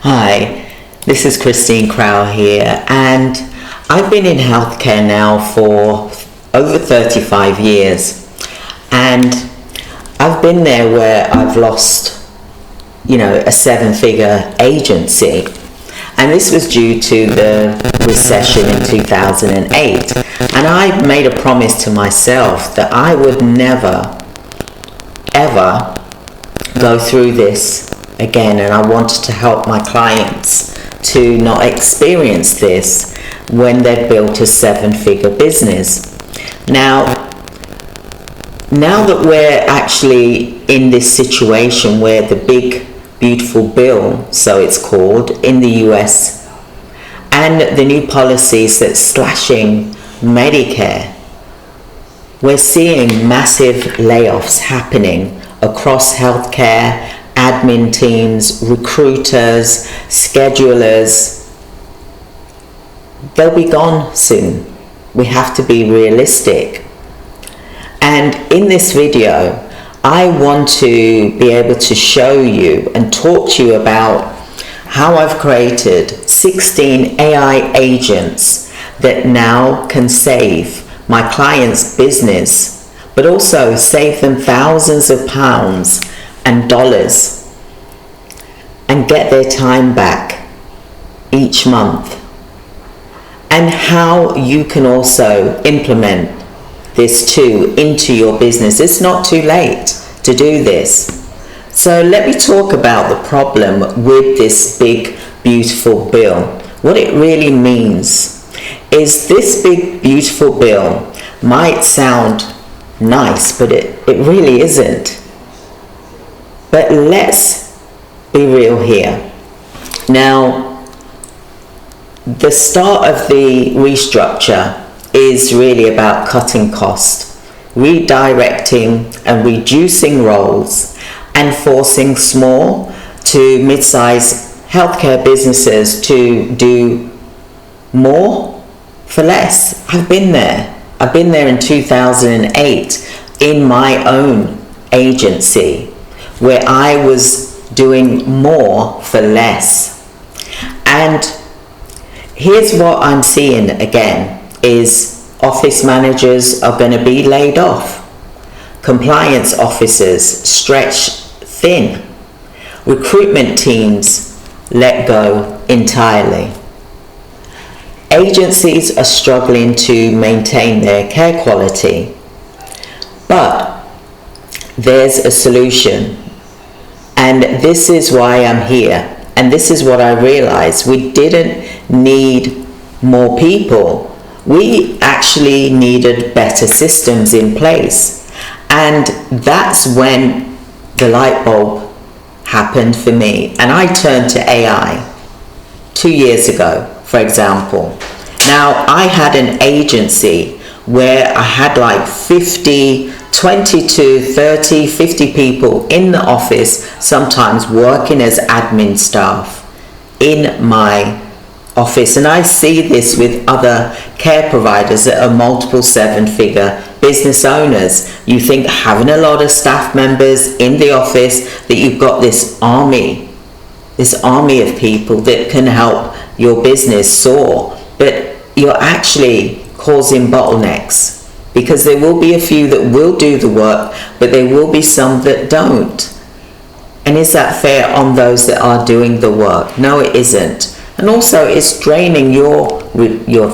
Hi, this is Christine Crow here, and I've been in healthcare now for over 35 years, and I've been there where I've lost, a seven-figure agency, and this was due to the recession in 2008, and I made a promise to myself that I would never, ever go through this again, and I wanted to help my clients to not experience this when they've built a seven-figure business. Now that we're actually in this situation where the big beautiful bill, so it's called, in the US, and the new policies that's slashing Medicare, we're seeing massive layoffs happening across healthcare, admin teams, recruiters, schedulers. They'll be gone soon. We have to be realistic. And in this video, I want to be able to show you and talk to you about how I've created 16 AI agents that now can save my clients' business, but also save them thousands of pounds and dollars, and get their time back each month, and how you can also implement this too into your business. It's not too late to do this. So let me talk about the problem with this big beautiful bill. What it really means is this big beautiful bill might sound nice, but it really isn't. But let's be real here. Now, the start of the restructure is really about cutting cost, redirecting and reducing roles, and forcing small to mid-sized healthcare businesses to do more for less. I've been there. I've been there in 2008 in my own agency, where I was doing more for less. And here's what I'm seeing again is office managers are going to be laid off. Compliance officers stretched thin. Recruitment teams let go entirely. Agencies are struggling to maintain their care quality. But there's a solution. And this is why I'm here. And this is what I realized. We didn't need more people. We actually needed better systems in place. And that's when the light bulb happened for me. And I turned to AI 2 years ago, for example. Now, I had an agency where I had like 20 to 30, 50 people in the office, sometimes working as admin staff in my office. And I see this with other care providers that are multiple seven-figure business owners. You think having a lot of staff members in the office, that you've got this army of people that can help your business soar, but you're actually causing bottlenecks, because there will be a few that will do the work, but there will be some that don't. And is that fair on those that are doing the work? No, it isn't. And also it's draining your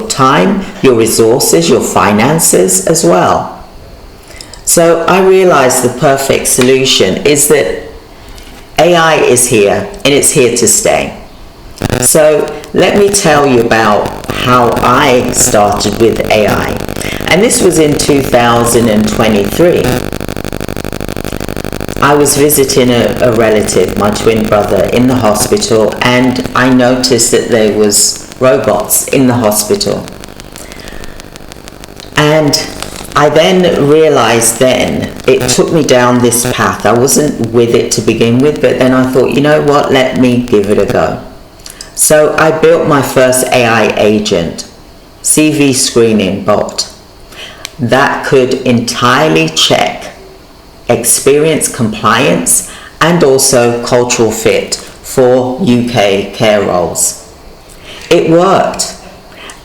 time, your resources, your finances as well. So I realized the perfect solution is that AI is here, and it's here to stay. So let me tell you about how I started with AI. And this was in 2023. I was visiting a relative, my twin brother, in the hospital, and I noticed that there was robots in the hospital. And I then realized it took me down this path. I wasn't with it to begin with, but then I thought, you know what, let me give it a go. So I built my first AI agent, CV screening bot, that could entirely check experience, compliance, and also cultural fit for UK care roles. It worked,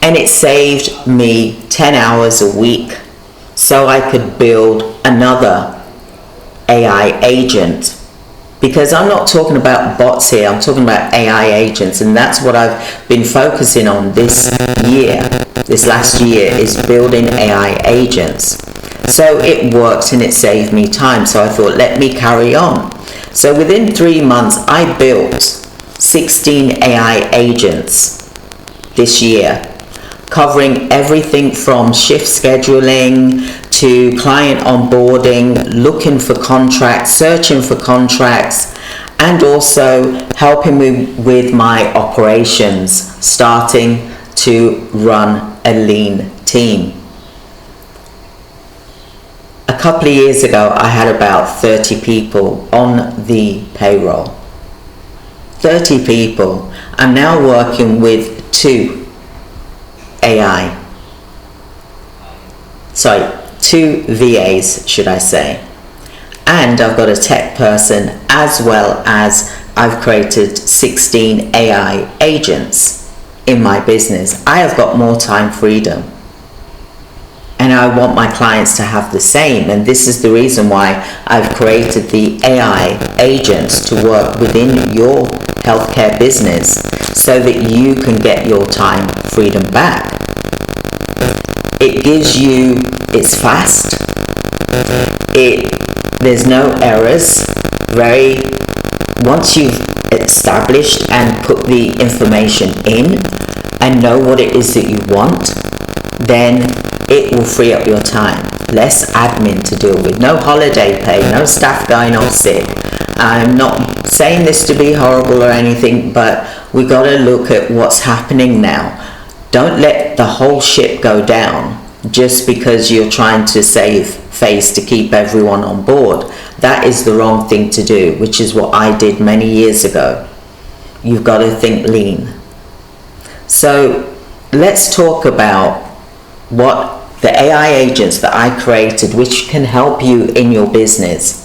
and it saved me 10 hours a week so I could build another AI agent. Because I'm not talking about bots here, I'm talking about AI agents, and that's what I've been focusing on this last year, is building AI agents. So it worked and it saved me time, so I thought, let me carry on. So within 3 months, I built 16 AI agents this year, covering everything from shift scheduling to client onboarding, looking for contracts, searching for contracts, and also helping me with my operations, starting to run a lean team. A couple of years ago, I had about 30 people on the payroll. 30 people. I'm now working with 2 VAs, should I say. And I've got a tech person, as well as I've created 16 AI agents in my business. I have got more time freedom, and I want my clients to have the same, and this is the reason why I've created the AI agents to work within your healthcare business so that you can get your time freedom back. It gives you, it's fast, there's no errors. Once you've established and put the information in and know what it is that you want, then it will free up your time. Less admin to deal with, no holiday pay, no staff going off sick. I'm not saying this to be horrible or anything, but we got to look at what's happening now. Don't let the whole ship go down just because you're trying to save face to keep everyone on board. That is the wrong thing to do, which is what I did many years ago. You've got to think lean. So let's talk about what the AI agents that I created, which can help you in your business.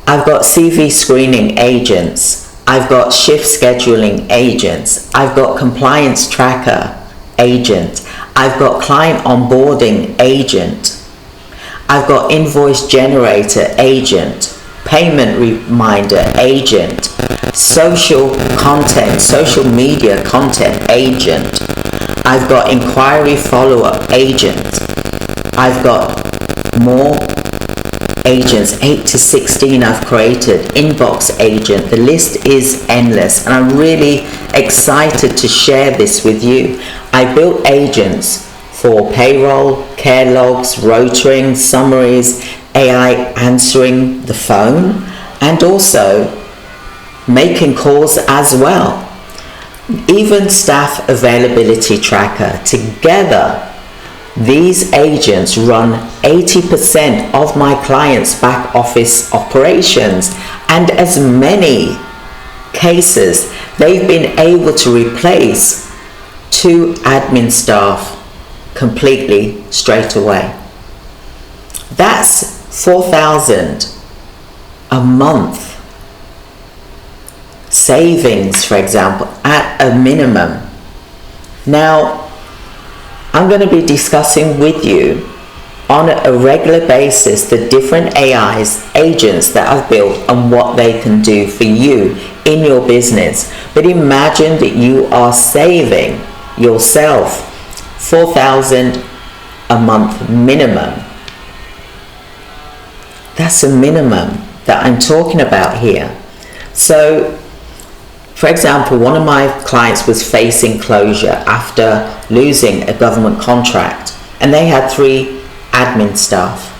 I've got CV screening agents. I've got shift scheduling agents. I've got compliance tracker agent. I've got client onboarding agent. I've got invoice generator agent, payment reminder agent, social media content agent. I've got inquiry follow-up agent. I've got more agents, 8 to 16 I've created, inbox agent. The list is endless, and I'm really excited to share this with you. I built agents for payroll, care logs, rotoring, summaries, AI answering the phone, and also making calls as well. Even staff availability tracker. Together, these agents run 80% of my clients' back office operations, and as many cases, they've been able to replace 2 admin staff completely straight away. That's $4,000 a month savings, for example, at a minimum. Now, I'm going to be discussing with you on a regular basis the different agents that I've built and what they can do for you in your business. But imagine that you are saving yourself $4,000 a month minimum. That's a minimum that I'm talking about here. So, for example, one of my clients was facing closure after losing a government contract, and they had 3 admin staff.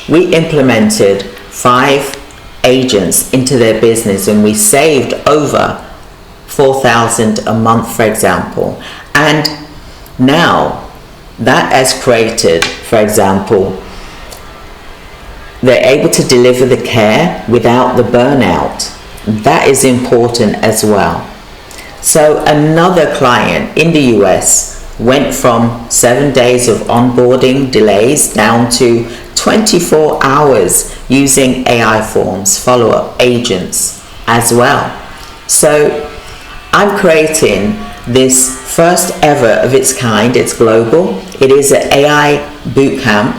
We implemented 5 agents into their business, and we saved over $4,000 a month, for example. And now that has created, for example, they're able to deliver the care without the burnout. That is important as well. So another client in the US went from 7 days of onboarding delays down to 24 hours using AI forms, follow-up agents. as well. So I'm creating this first ever of its kind. It's global. It is an AI bootcamp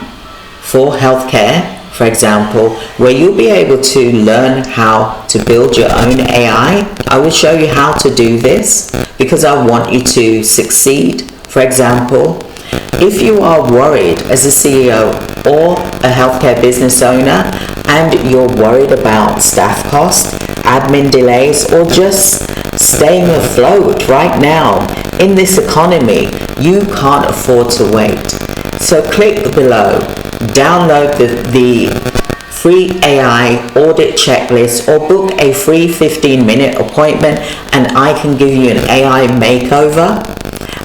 for healthcare, for example, where you'll be able to learn how to build your own AI. I will show you how to do this because I want you to succeed. For example, if you are worried as a CEO or a healthcare business owner and you're worried about staff costs, admin delays, or just staying afloat right now in this economy, you can't afford to wait. So click below, download the free AI audit checklist, or book a free 15-minute appointment and I can give you an AI makeover.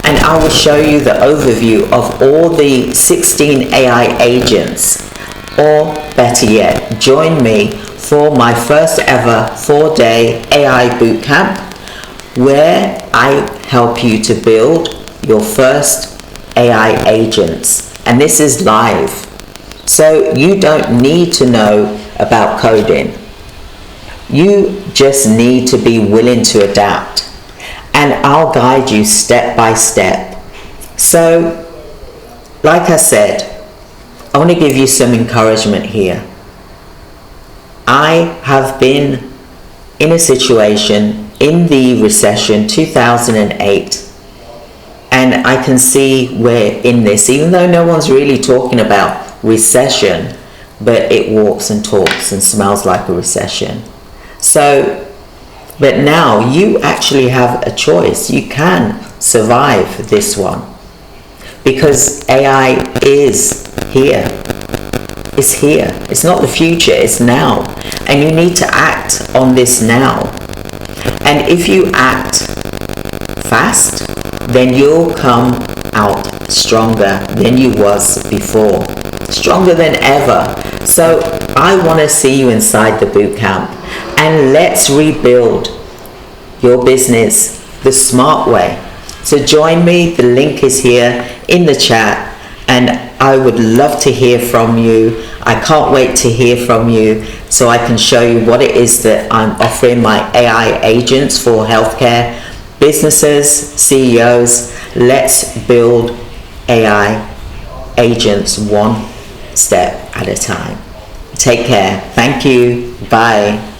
And I will show you the overview of all the 16 AI agents. Or better yet, join me for my first ever 4-day AI bootcamp where I help you to build your first AI agents. And this is live. So you don't need to know about coding. You just need to be willing to adapt. And I'll guide you step by step. So, like I said, I want to give you some encouragement here. I have been in a situation in the recession 2008, and I can see we're in this, even though no one's really talking about recession, but it walks and talks and smells like a recession. So, but now you actually have a choice. You can survive this one because AI is here. It's here. It's not the future, it's now. And you need to act on this now. And if you act fast, then you'll come out stronger than you was before. Stronger than ever. So I want to see you inside the bootcamp. And let's rebuild your business the smart way. So join me, the link is here in the chat, and I would love to hear from you. I can't wait to hear from you so I can show you what it is that I'm offering my AI agents for healthcare businesses, CEOs. Let's build AI agents one step at a time. Take care. Thank you. Bye.